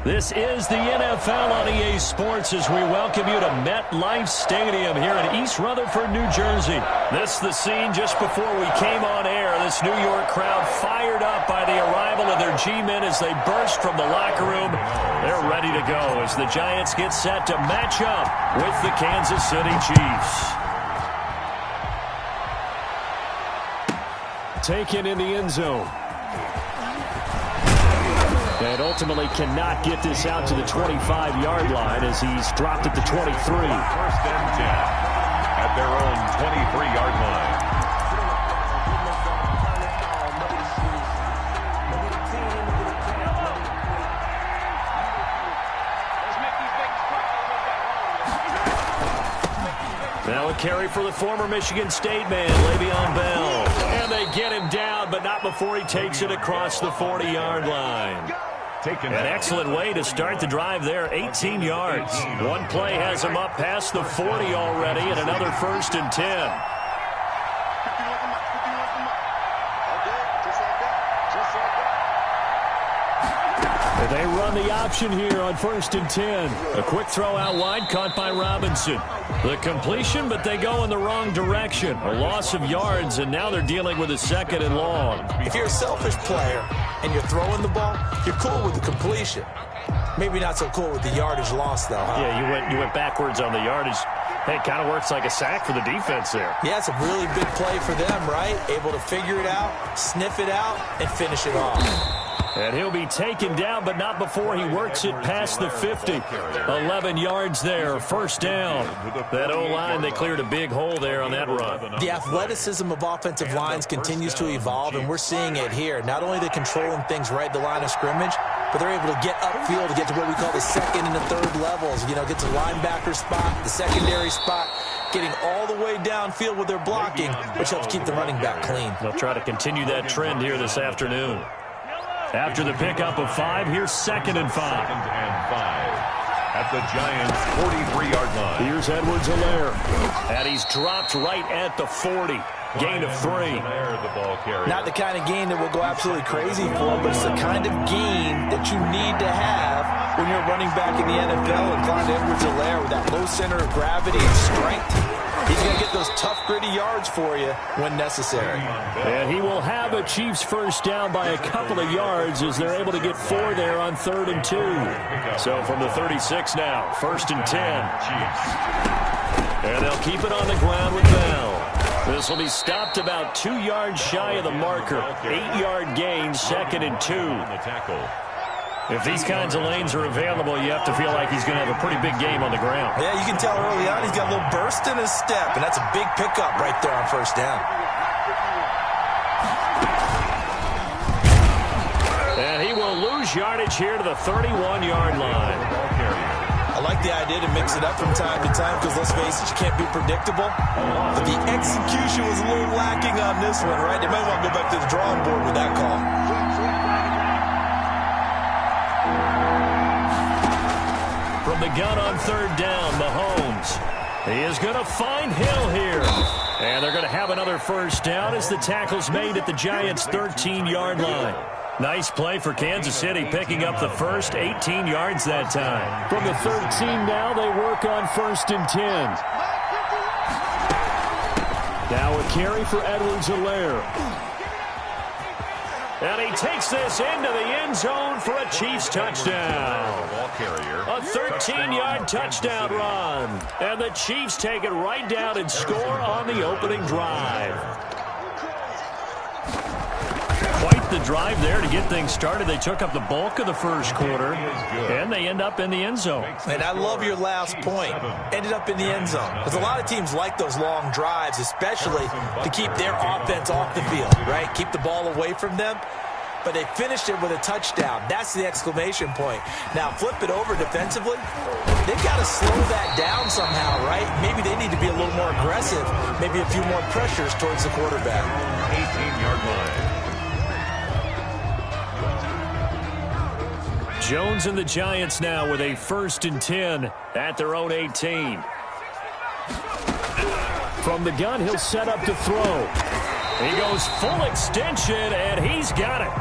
This is the NFL on EA Sports as we welcome you to MetLife Stadium here in East Rutherford, New Jersey. This is the scene just before we came on air. This New York crowd fired up by the arrival of their G-men as they burst from the locker room. They're ready to go as the Giants get set to match up with the Kansas City Chiefs. Taken in the end zone. And ultimately cannot get this out to the 25-yard line as he's dropped at the 23. First and 10 at their own 23-yard line. Now a carry for the former Michigan State man, Le'Veon Bell. And they get him down, but not before he takes it across the 40-yard line. An excellent way to start the drive there, 18 yards. One play has him up past the 40 already, and another first and 10. They run the option here on first and 10. A quick throw out wide, caught by Robinson. The completion, but they go in the wrong direction. A loss of yards, and now they're dealing with a second and long. If you're a selfish player and you're throwing the ball, you're cool with the completion. Maybe not so cool with the yardage loss, though, huh? Yeah, you went backwards on the yardage. Hey, it kind of works like a sack for the defense there. Yeah, it's a really big play for them, right? Able to figure it out, sniff it out, and finish it off. And he'll be taken down, but not before he works it past the 50. 11 yards there, first down. That O-line, they cleared a big hole there on that run. The athleticism of offensive lines continues to evolve, and we're seeing it here. Not only are they controlling things right at the line of scrimmage, but they're able to get upfield to get to what we call the second and the third levels. You know, get to the linebacker spot, the secondary spot, getting all the way downfield with their blocking, which helps keep the running back clean. They'll try to continue that trend here this afternoon. After the pickup of 5, here's second and 5. Second and 5 at the Giants' 43-yard line. Here's Edwards-Helaire. And he's dropped right at the 40. Gain of 3. Not the kind of gain that will go absolutely crazy for, but it's the kind of gain that you need to have when you're running back in the NFL. And Clyde Edwards-Helaire with that low center of gravity and strength, he's going to get those tough, gritty yards for you when necessary. And he will have a Chiefs first down by a couple of yards as they're able to get 4 there on 3rd and 2. So from the 36 now, first and 10. And they'll keep it on the ground with Bell. This will be stopped about 2 yards shy of the marker. 8-yard gain, second and 2. If these kinds of lanes are available, you have to feel like he's going to have a pretty big game on the ground. Yeah, you can tell early on he's got a little burst in his step, and that's a big pickup right there on first down. And he will lose yardage here to the 31-yard line. I like the idea to mix it up from time to time because, let's face it, you can't be predictable. But the execution was a little lacking on this one, right? They might want to go back to the drawing board with that call. From the gun on 3rd down, Mahomes. He is going to find Hill here. And they're going to have another first down as the tackle's made at the Giants' 13-yard line. Nice play for Kansas City, picking up the first, 18 yards that time. From the 13 now, they work on first and 10. Now a carry for Edwards-Helaire. And he takes this into the end zone for a Chiefs touchdown. A 13-yard touchdown run. And the Chiefs take it right down and score on the opening drive. Quite the drive there to get things started. They took up the bulk of the first quarter, and they end up in the end zone. And I love your last point. Ended up in the end zone. Because a lot of teams like those long drives, especially to keep their offense off the field, right? Keep the ball away from them. But they finished it with a touchdown. That's the exclamation point. Now, flip it over defensively. They've got to slow that down somehow, right? Maybe they need to be a little more aggressive. Maybe a few more pressures towards the quarterback. 18-yard line. Jones and the Giants now with a first and 10 at their own 18. From the gun, he'll set up to throw. He goes full extension, and he's got it.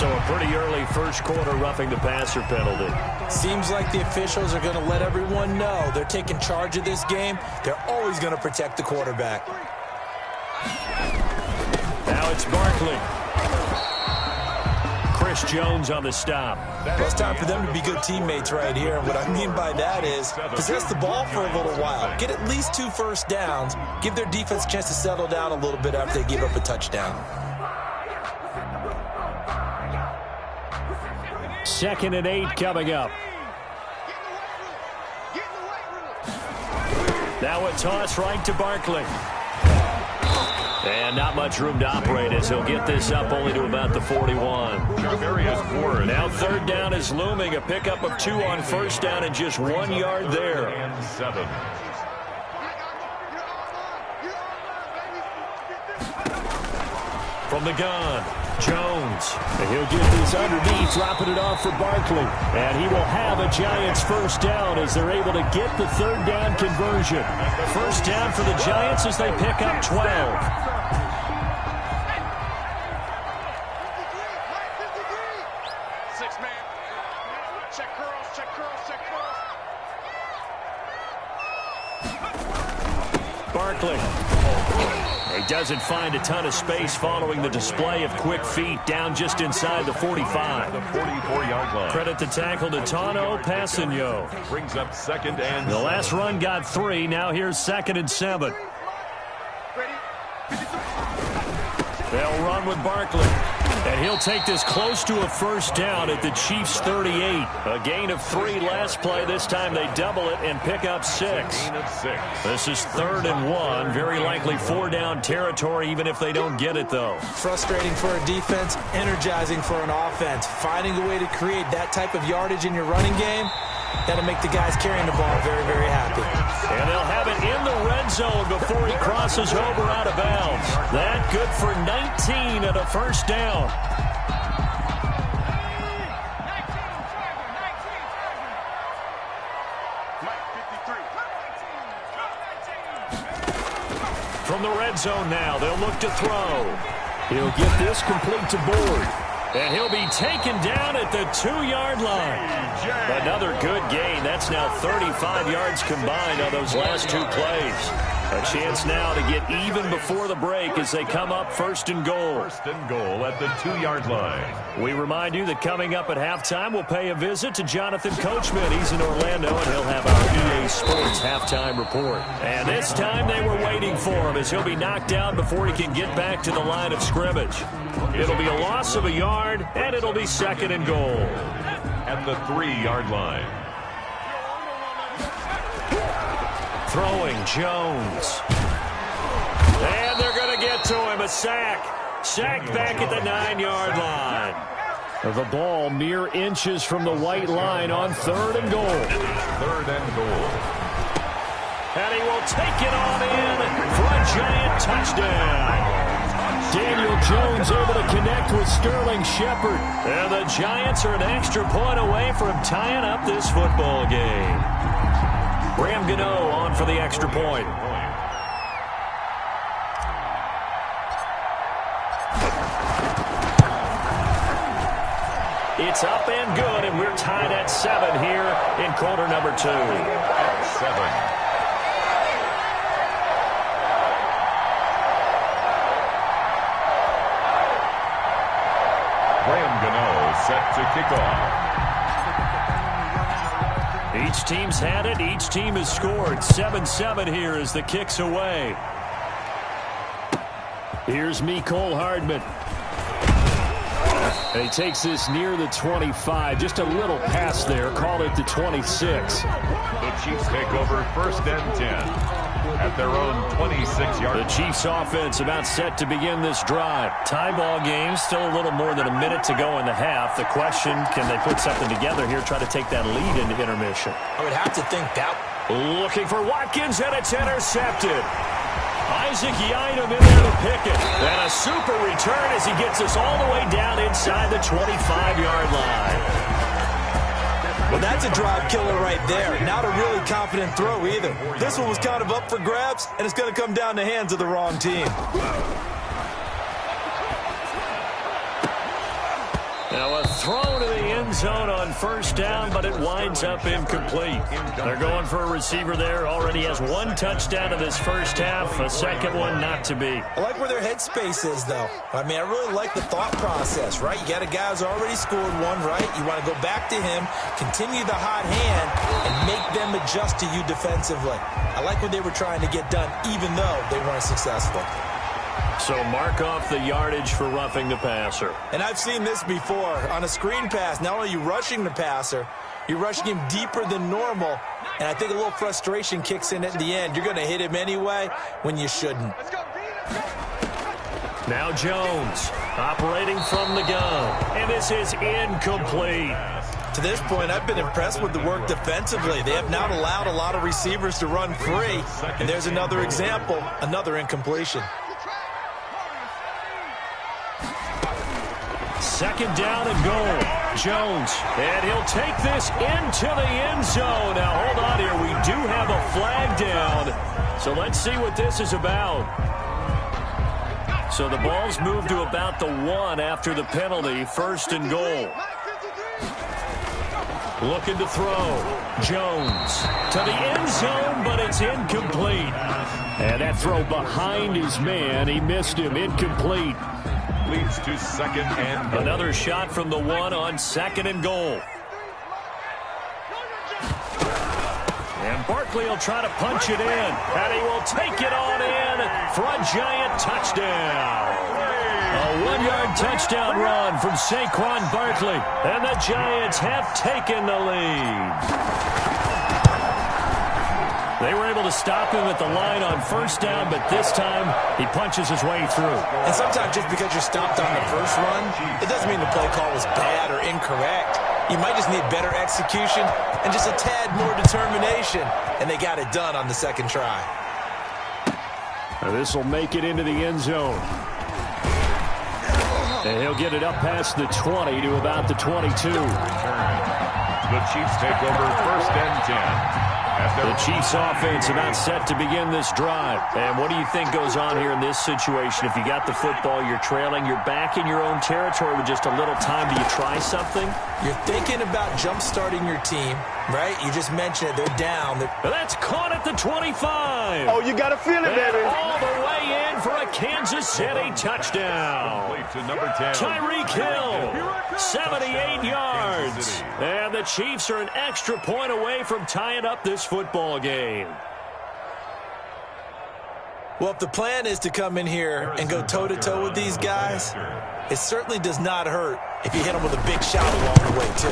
So a pretty early first quarter roughing the passer penalty. Seems like the officials are going to let everyone know they're taking charge of this game. They're always going to protect the quarterback. Now it's Barkley. Chris Jones on the stop. Well, it's time for them to be good teammates right here. And what I mean by that is possess the ball for a little while. Get at least 2 first downs. Give their defense a chance to settle down a little bit after they give up a touchdown. 2nd and 8 coming up. Now a toss right to Barkley. And not much room to operate as he'll get this up only to about the 41. Now 3rd down is looming. A pickup of 2 on 1st down and just 1 yard there. And 7. From the gun, Jones. And he'll get this underneath, dropping it off for Barkley. And he will have a Giants 1st down as they're able to get the 3rd down conversion. 1st down for the Giants as they pick up 12. Barkley. He doesn't find a ton of space following the display of quick feet down just inside the 45. The 44-yard line. Credit the tackle to Tano Passanio. Brings up 2nd and The last run got 3. Now here's 2nd and 7. They'll run with Barkley. And he'll take this close to a 1st down at the Chiefs' 38. A gain of 3 last play. This time they double it and pick up 6. gain of 6. This is 3rd and 1. Very likely 4-down territory, even if they don't get it, though. Frustrating for a defense, energizing for an offense. Finding a way to create that type of yardage in your running game, that'll make the guys carrying the ball very, very happy. And they'll have it in the red zone before he crosses over out of bounds. That good for 19 and a 1st down. From the red zone now, they'll look to throw. He'll get this complete to Board. And he'll be taken down at the 2-yard line. Another good gain. That's now 35 yards combined on those last 2 plays. A chance now to get even before the break as they come up 1st and goal. 1st and goal at the 2-yard line. We remind you that coming up at halftime, we'll pay a visit to Jonathan Coachman. He's in Orlando, and he'll have our EA Sports halftime report. And this time they were waiting for him as he'll be knocked down before he can get back to the line of scrimmage. It'll be a loss of a yard, and it'll be 2nd and goal. At the 3-yard line. Throwing Jones. And they're going to get to him. A sack. Sacked back at the 9-yard line. The ball mere inches from the white line on 3rd and goal. 3rd and goal. And he will take it on in for a Giant touchdown. Daniel Jones able to connect with Sterling Shepard. And the Giants are an extra point away from tying up this football game. Graham Gano on for the extra point. It's up and good, and we're tied at 7 here in quarter number 2. At 7. Graham Gano set to kick off. Each team's had it. Each team has scored. 7-7 here as the kick's away. Here's Mecole Hardman. And he takes this near the 25. Just a little pass there. Call it the 26. The Chiefs take over 1st and 10. At their own 26-yard. The Chiefs offense about set to begin this drive. Tie ball game, still a little more than a minute to go in the half. The question, can they put something together here, try to take that lead into intermission? I would have to think that. Looking for Watkins, and it's intercepted. Isaac Yiadom in there to pick it. And a super return as he gets us all the way down inside the 25-yard line. Well, that's a drive killer right there. Not a really confident throw either. This one was kind of up for grabs, and it's going to come down the hands of the wrong team. zone on first down, but it winds up incomplete. They're going for a receiver there. Already has one touchdown in this first half, a second one not to be. I like where their headspace is, though. I mean, I really like the thought process, right? You got a guy who's already scored one, right? You want to go back to him, continue the hot hand, and make them adjust to you defensively. I like what they were trying to get done, even though they weren't successful. So mark off the yardage for roughing the passer. And I've seen this before. On a screen pass, not only are you rushing the passer, you're rushing him deeper than normal. And I think a little frustration kicks in at the end. You're going to hit him anyway when you shouldn't. Now Jones operating from the gun. And this is incomplete. To this point, I've been impressed with the work defensively. They have not allowed a lot of receivers to run free. And there's another example, another incompletion. Second down and goal. Jones, and he'll take this into the end zone. Now, hold on here. We do have a flag down. So let's see what this is about. So the ball's moved to about the 1 after the penalty. First and goal. Looking to throw. Jones to the end zone, but it's incomplete. And that throw behind his man. He missed him. Incomplete. Leads to second and goal. Another shot from the 1 on second and goal. And Barkley will try to punch it in. And he will take it on in for a giant touchdown. A 1-yard touchdown run from Saquon Barkley. And the Giants have taken the lead. They were able to stop him at the line on first down, but this time he punches his way through. And sometimes just because you're stopped on the first run, it doesn't mean the play call was bad or incorrect. You might just need better execution and just a tad more determination. And they got it done on the second try. This will make it into the end zone. And he'll get it up past the 20 to about the 22. The Chiefs take over first and 10. The Chiefs offense about set to begin this drive. And what do you think goes on here in this situation? If you got the football, you're trailing, you're back in your own territory with just a little time. Do you try something? You're thinking about jump-starting your team, right? You just mentioned it. They're down. That's caught at the 25. Oh, you got to feel it, baby. All the way in for a Kansas City touchdown. To number 10. Tyreek Hill, 78 yards. And the Chiefs are an extra point away from tying up this football game. Well, if the plan is to come in here and go toe-to-toe with these guys, it certainly does not hurt if you hit them with a big shot along the way, too.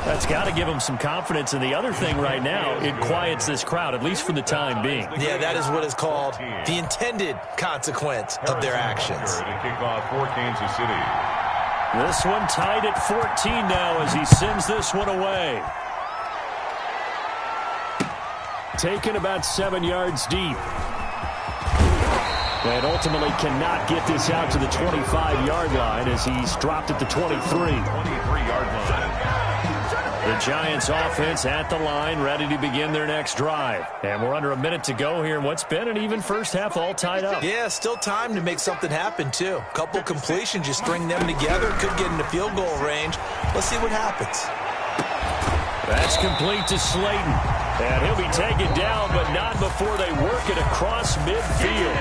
That's got to give them some confidence. And the other thing right now, it quiets this crowd, at least for the time being. Yeah, that is what is called the intended consequence of their actions. To kick off for Kansas City. This one tied at 14 now as he sends this one away. Taken about 7 yards deep. And ultimately cannot get this out to the 25-yard line as he's dropped at the 23. 23-yard line. The Giants offense at the line, ready to begin their next drive. And we're under a minute to go here in what's been an even first half, all tied up. Yeah, still time to make something happen, too. A couple completions, you string them together, could get into field goal range. Let's see what happens. That's complete to Slayton. And he'll be taken down, but not before they work it across midfield.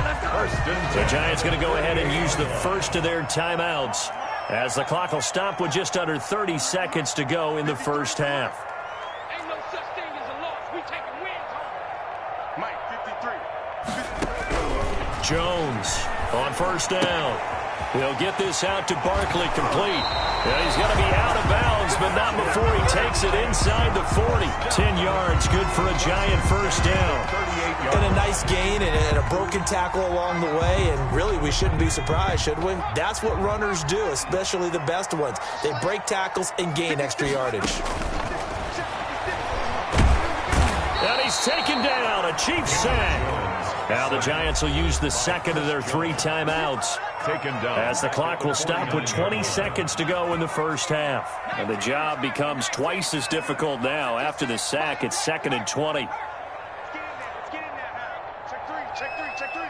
The Giants going to go ahead and use the first of their timeouts as the clock will stop with just under 30 seconds to go in the first half. Ain't no such thing as a loss. We taking wins home. Mike, 53. Jones on first down. He'll get this out to Barkley, complete. Yeah, he's going to be out of bounds, but not before he takes it inside the 40. 10 yards, good for a Giant first down. And a nice gain and a broken tackle along the way, and really we shouldn't be surprised, should we? That's what runners do, especially the best ones. They break tackles and gain extra yardage. And he's taken down, a Chiefs sack. Now the Giants will use the second of their 3 timeouts. Taken down. As the clock will stop with 20 seconds to go in the first half. And the job becomes twice as difficult now. After the sack, it's 2nd and 20. Let's get in there now. Check three.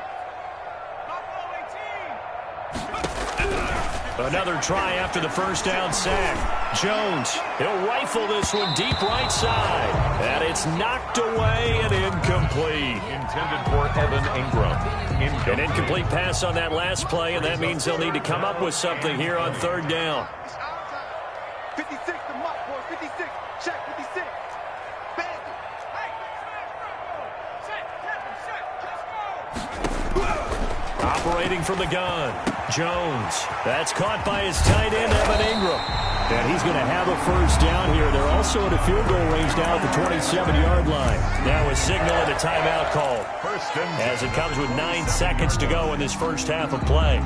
Another try after the first down sack. Jones, he'll rifle this one deep right side. And it's knocked away and incomplete. Intended for Evan Ingram. An incomplete pass on that last play, and that means they'll need to come up with something here on third down. 56 to Muck, boys. 56. Check 56. Bandit. Hey. Operating from the gun. Jones. That's caught by his tight end, Evan Ingram. And he's going to have a first down here. They're also in a field goal range now at the 27-yard line. Now a signal and a timeout call. As it comes with 9 seconds to go in this first half of play.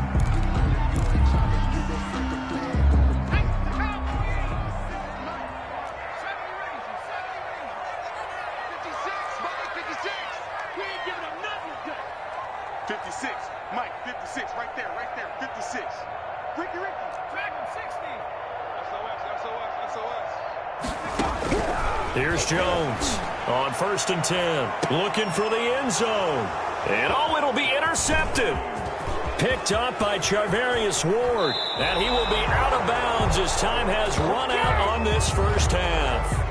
Mike, 56, right there, 56. Ricky, track him, 60. SOS. Here's Jones on 1st and 10, looking for the end zone. And it'll be intercepted. Picked up by Charvarius Ward. And he will be out of bounds as time has run out on this first half.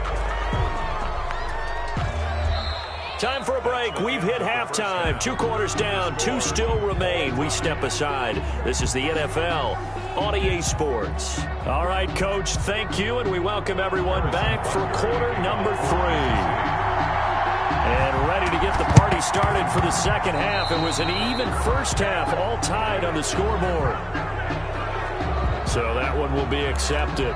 Time for a break. We've hit halftime. 2 quarters down. 2 still remain. We step aside. This is the NFL on EA Sports. All right, Coach, thank you, and we welcome everyone back for quarter number 3. And ready to get the party started for the second half. It was an even first half, all tied on the scoreboard. So that one will be accepted.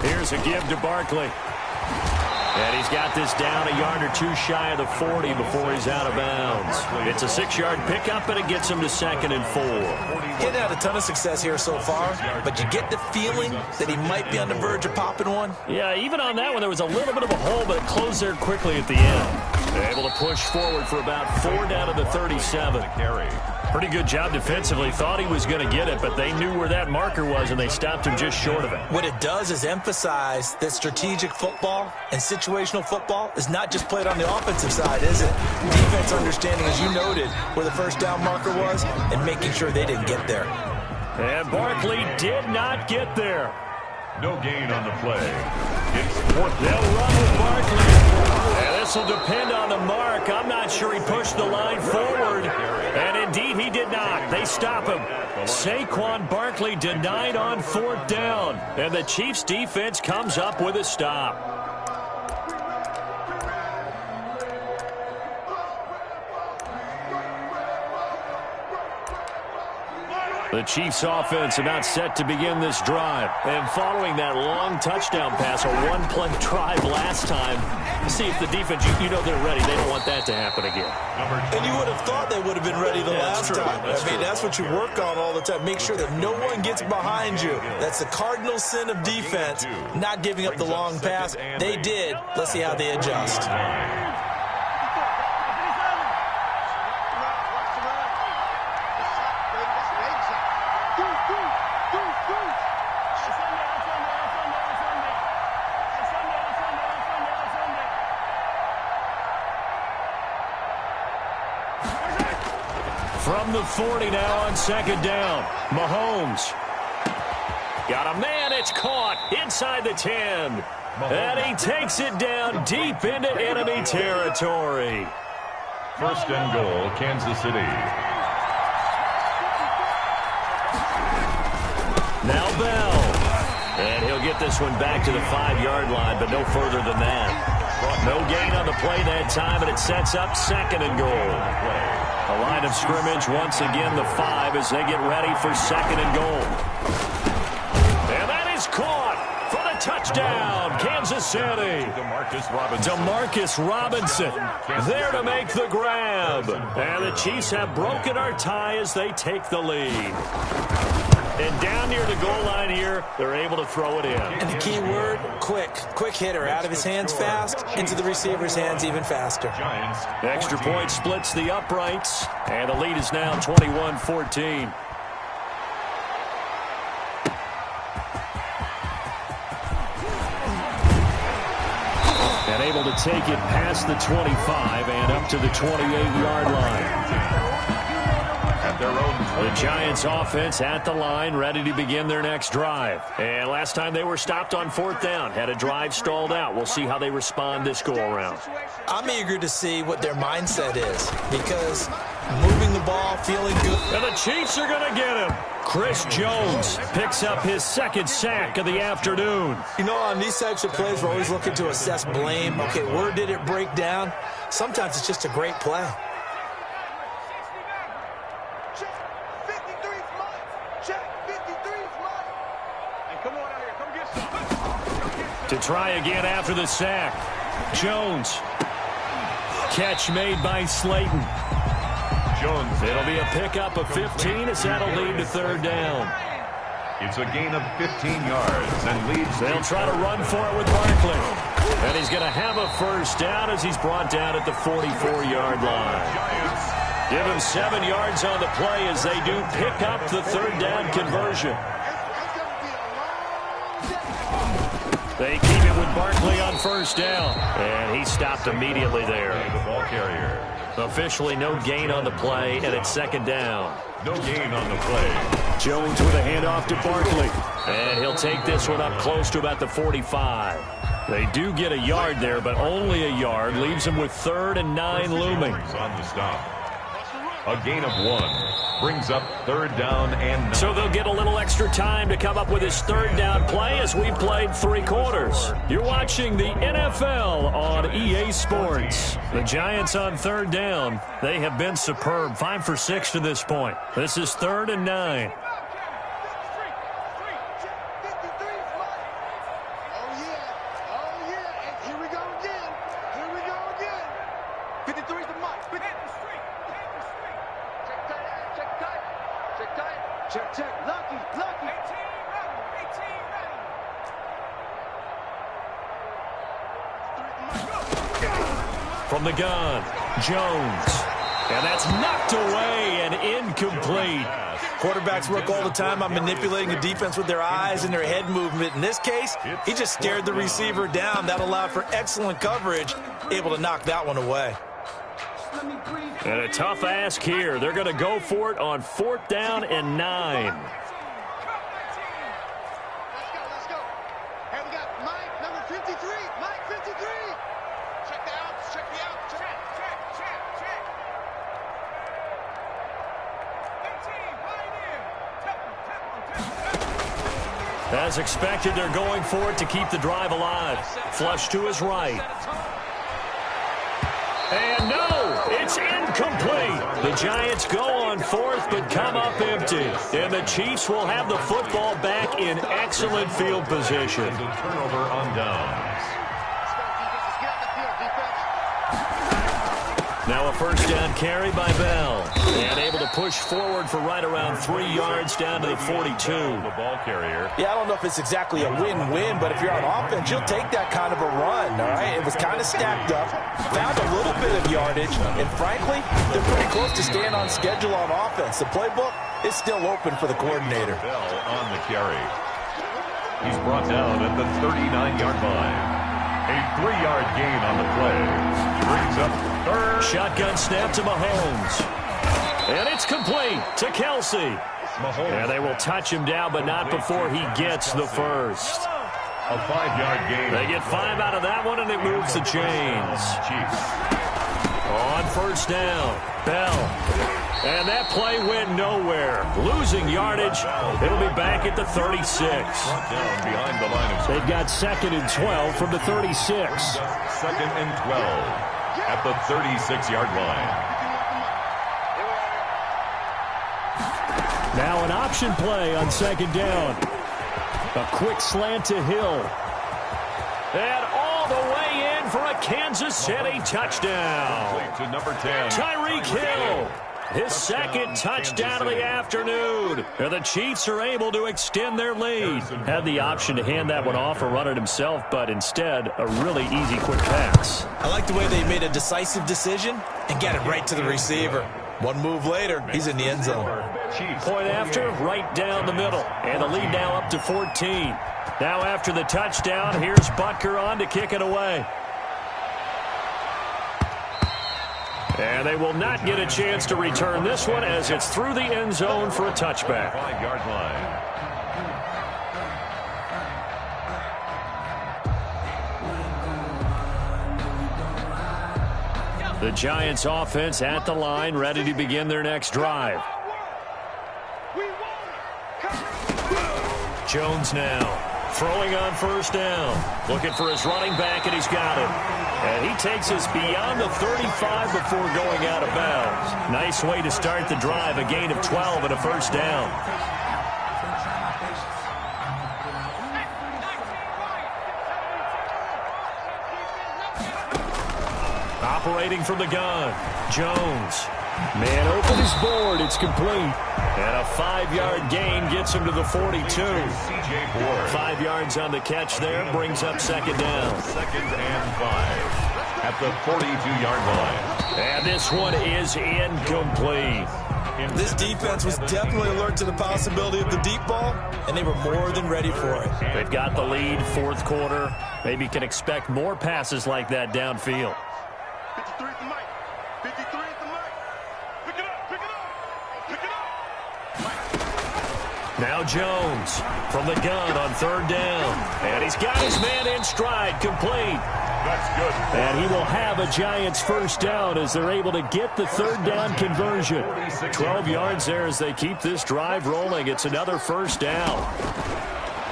Here's a give to Barkley. And he's got this down a yard or 2 shy of the 40 before he's out of bounds. It's a 6-yard pickup, and it gets him to 2nd and 4. Getting had a ton of success here so far, but you get the feeling that he might be on the verge of popping one. Yeah, even on that one, there was a little bit of a hole, but it closed there quickly at the end. They're able to push forward for about 4 down to the 37. Pretty good job defensively. Thought he was going to get it, but they knew where that marker was, and they stopped him just short of it. What it does is emphasize that strategic football and situational football is not just played on the offensive side, is it? Defense understanding, as you noted, where the first down marker was and making sure they didn't get there. And Barkley did not get there. No gain on the play. It's 4th. They'll run with Barkley. And this will depend on the mark. I'm not sure he pushed the line forward. And indeed, he did not. They stop him. Saquon Barkley denied on 4th down. And the Chiefs' defense comes up with a stop. The Chiefs' offense about set to begin this drive. And following that long touchdown pass, a 1-play drive last time, see if the defense, you know they're ready. They don't want that to happen again. And you would have thought they would have been ready the last time. That's what you work on all the time. Make sure that no one gets behind you. That's the cardinal sin of defense, not giving up the long pass. They did. Let's see how they adjust. From the 40 now on 2nd down. Mahomes. Got a man. It's caught inside the 10. And he takes it down deep into enemy territory. 1st and goal, Kansas City. Now Bell. And he'll get this one back to the 5-yard line, but no further than that. No gain on the play that time, and it sets up 2nd and goal. A line of scrimmage, once again, the 5 as they get ready for 2nd and goal. And that is caught for the touchdown, Kansas City. Demarcus Robinson there to make the grab. And the Chiefs have broken our tie as they take the lead. And down near the goal line here, they're able to throw it in. And the key word, quick. Quick hitter. Out of his hands fast, into the receiver's hands even faster. Extra point splits the uprights, and the lead is now 21-14. And able to take it past the 25 and up to the 28-yard line. The Giants offense at the line, ready to begin their next drive. And last time they were stopped on 4th down, had a drive stalled out. We'll see how they respond this go-around. I'm eager to see what their mindset is, because moving the ball, feeling good. And the Chiefs are going to get him. Chris Jones picks up his 2nd sack of the afternoon. You know, on these types of plays, we're always looking to assess blame. Okay, where did it break down? Sometimes it's just a great play. To try again after the sack. Jones. Catch made by Slayton. Jones. It'll be a pickup of 15 as that'll lead to 3rd down. It's a gain of 15 yards and leads. They'll try to run for it with Barkley. And he's going to have a 1st down as he's brought down at the 44-yard line. Give him 7 yards on the play as they do pick up the 3rd down conversion. They keep it with Barkley on 1st down. And he stopped immediately there. The ball carrier. Officially no gain on the play, and it's 2nd down. No gain on the play. Jones with a handoff to Barkley. And he'll take this one up close to about the 45. They do get a yard there, but only a yard. Leaves them with 3rd and 9 looming. On the stop. A gain of 1. Brings up 3rd down and 9. So they'll get a little extra time to come up with his 3rd down play as we played 3 quarters. You're watching the NFL on EA Sports. The Giants on 3rd down. They have been superb. 5 for 6 to this point. This is 3rd and 9. From the gun, Jones. And that's knocked away and incomplete. Quarterbacks work all the time on manipulating the defense with their eyes and their head movement. In this case, he just stared the receiver down. That allowed for excellent coverage, able to knock that one away. And a tough ask here. They're going to go for it on 4th down and 9. As expected, they're going for it to keep the drive alive. Flush to his right. And no, it's incomplete. The Giants go on 4th but come up empty. And the Chiefs will have the football back in excellent field position. And a turnover on downs. Now a 1st down carry by Bell. And able to push forward for right around 3 yards down to the 42. The ball carrier. Yeah, I don't know if it's exactly a win-win, but if you're on offense, you'll take that kind of a run, all right? It was kind of stacked up, found a little bit of yardage, and frankly, they're pretty close to staying on schedule on offense. The playbook is still open for the coordinator. Bell on the carry. He's brought down at the 39-yard line. A 3-yard gain on the play. Brings up 3rd. Shotgun snap to Mahomes. And it's complete to Kelsey. Mahomes. And they will touch him down, but not before he gets the 1st. A 5-yard gain. They get 5 out of that one, and it moves the chains. Chiefs. On 1st down, Bell. And that play went nowhere. Losing yardage. It'll be back at the 36. Down behind the line of They've got 2nd and 12 from the 36. 2nd and 12 at the 36-yard line. Now an option play on 2nd down. A quick slant to Hill. And all the way in for a Kansas City touchdown. To number 10. Tyreek Hill. His 2nd touchdown of the afternoon. And the Chiefs are able to extend their lead. Had the option to hand that one off or run it himself, but instead, a really easy, quick pass. I like the way they made a decisive decision and get it right to the receiver. One move later, he's in the end zone. Point after, right down the middle. And the lead now up to 14. Now after the touchdown, here's Butker on to kick it away. And they will not get a chance to return this one as it's through the end zone for a touchback. 5-yard line. The Giants offense at the line, ready to begin their next drive. Jones now throwing on first down. Looking for his running back, and he's got it. And he takes us beyond the 35 before going out of bounds. Nice way to start the drive, a gain of 12 and a first down. Operating from the gun, Jones. Man open his board, it's complete. And a 5-yard gain gets him to the 42. 5 yards on the catch there, brings up second down. 2nd and 5 at the 42-yard line. And this one is incomplete. This defense was definitely alert to the possibility of the deep ball, and they were more than ready for it. They've got the lead, fourth quarter. Maybe can expect more passes like that downfield. 53 at the mic. 53 at the mic. Pick it up, pick it up, pick it up. Now Jones from the gun on third down. And he's got his man in stride, complete. That's good. And he will have a Giants first down as they're able to get the third down conversion. 12 yards there as they keep this drive rolling. It's another first down.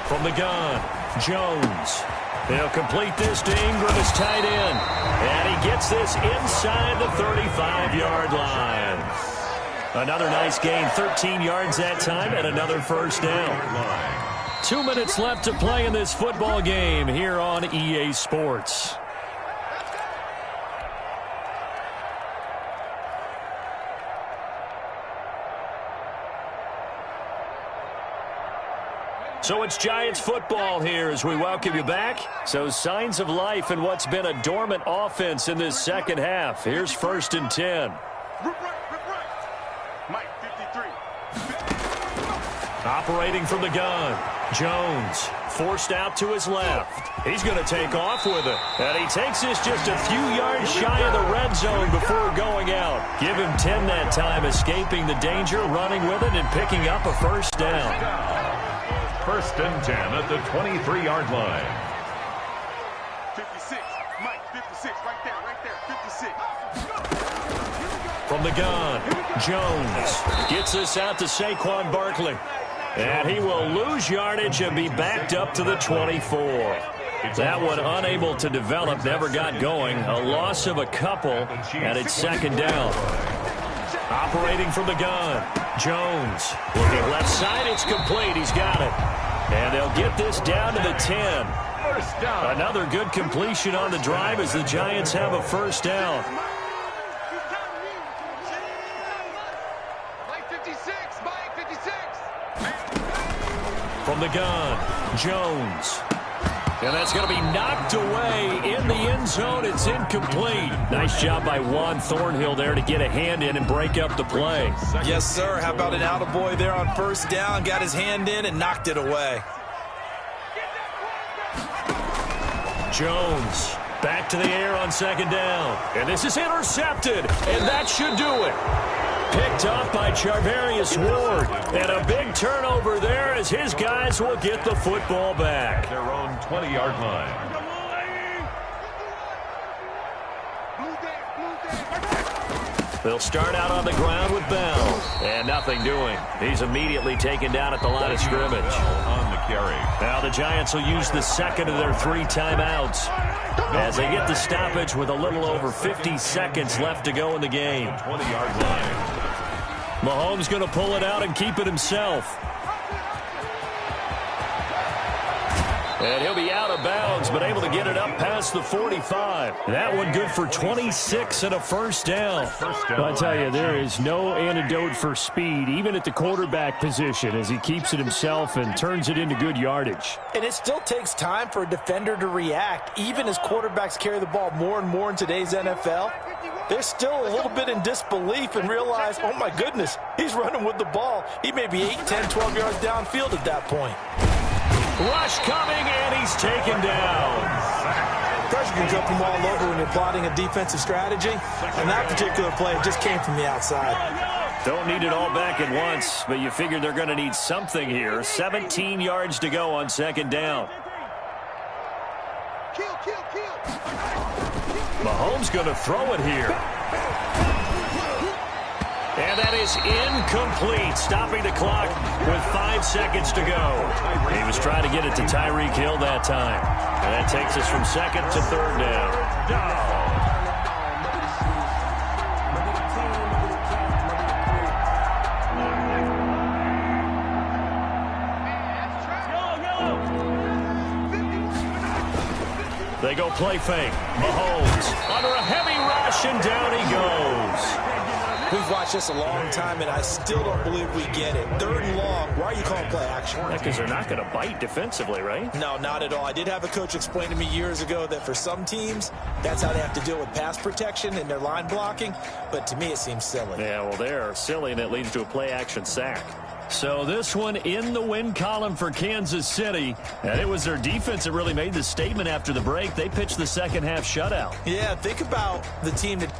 From the gun, Jones. He'll complete this to Ingram as tight end. And he gets this inside the 35-yard line. Another nice gain, 13 yards that time, and another first down. 2 minutes left to play in this football game here on EA Sports. So it's Giants football here as we welcome you back. So signs of life in what's been a dormant offense in this second half. Here's 1st and 10. Mike, 53. Operating from the gun, Jones forced out to his left. He's going to take off with it. And he takes this just a few yards shy of the red zone before going out. Give him 10 that time, escaping the danger, running with it, and picking up a first down. 1st and 10 at the 23-yard line. 56. Mike, 56. Right there, 56. From the gun, Jones gets this out to Saquon Barkley. And he will lose yardage and be backed up to the 24. That one unable to develop, never got going. A loss of a couple, and it's second down. Operating from the gun, Jones. Looking left side, it's complete. He's got it. And they'll get this down to the 10. First down. Another good completion on the drive as the Giants have a first down. Mike, 56. Mike, 56. From the gun, Jones. And that's going to be knocked away in the end zone. It's incomplete. Nice job by Juan Thornhill there to get a hand in and break up the play. Yes, sir. How about an attaboy there on first down? Got his hand in and knocked it away. Jones back to the air on second down. And this is intercepted. And that should do it. Picked off by Charvarius Ward. And a big turnover there as his guys will get the football back. Their own 20-yard line. They'll start out on the ground with Bell. And nothing doing. He's immediately taken down at the line of scrimmage. On the carry. Now the Giants will use the second of their 3 timeouts as they get the stoppage with a little over 50 seconds left to go in the game. 20-yard line. Mahomes going to pull it out and keep it himself. And he'll be out of bounds, but able to get it up past the 45. That one good for 26 and a first down. I tell you, there is no antidote for speed, even at the quarterback position, as he keeps it himself and turns it into good yardage. And it still takes time for a defender to react, even as quarterbacks carry the ball more and more in today's NFL. They're still a little bit in disbelief and realize, oh my goodness, he's running with the ball. He may be 8, 10, 12 yards downfield at that point. Rush coming, and he's taken down. pressure can come from all over when you're plotting a defensive strategy. And that particular play just came from the outside. Don't need it all back at once, but you figure they're going to need something here. 17 yards to go on second down. Mahomes going to throw it here. And that is incomplete, stopping the clock with 5 seconds to go. He was trying to get it to Tyreek Hill that time. And that takes us from second to third down. They go play fake. Mahomes under a heavy rush, and down he goes. We've watched this a long time, and I still don't believe we get it. 3rd and long. Why are you calling play action? Because they're not going to bite defensively, right? No, not at all. I did have a coach explain to me years ago that for some teams, that's how they have to deal with pass protection and their line blocking. But to me, it seems silly. Yeah, well, they're silly, and it leads to a play action sack. So this one in the win column for Kansas City. And it was their defense that really made the statement after the break. They pitched the second half shutout. Yeah, think about the team that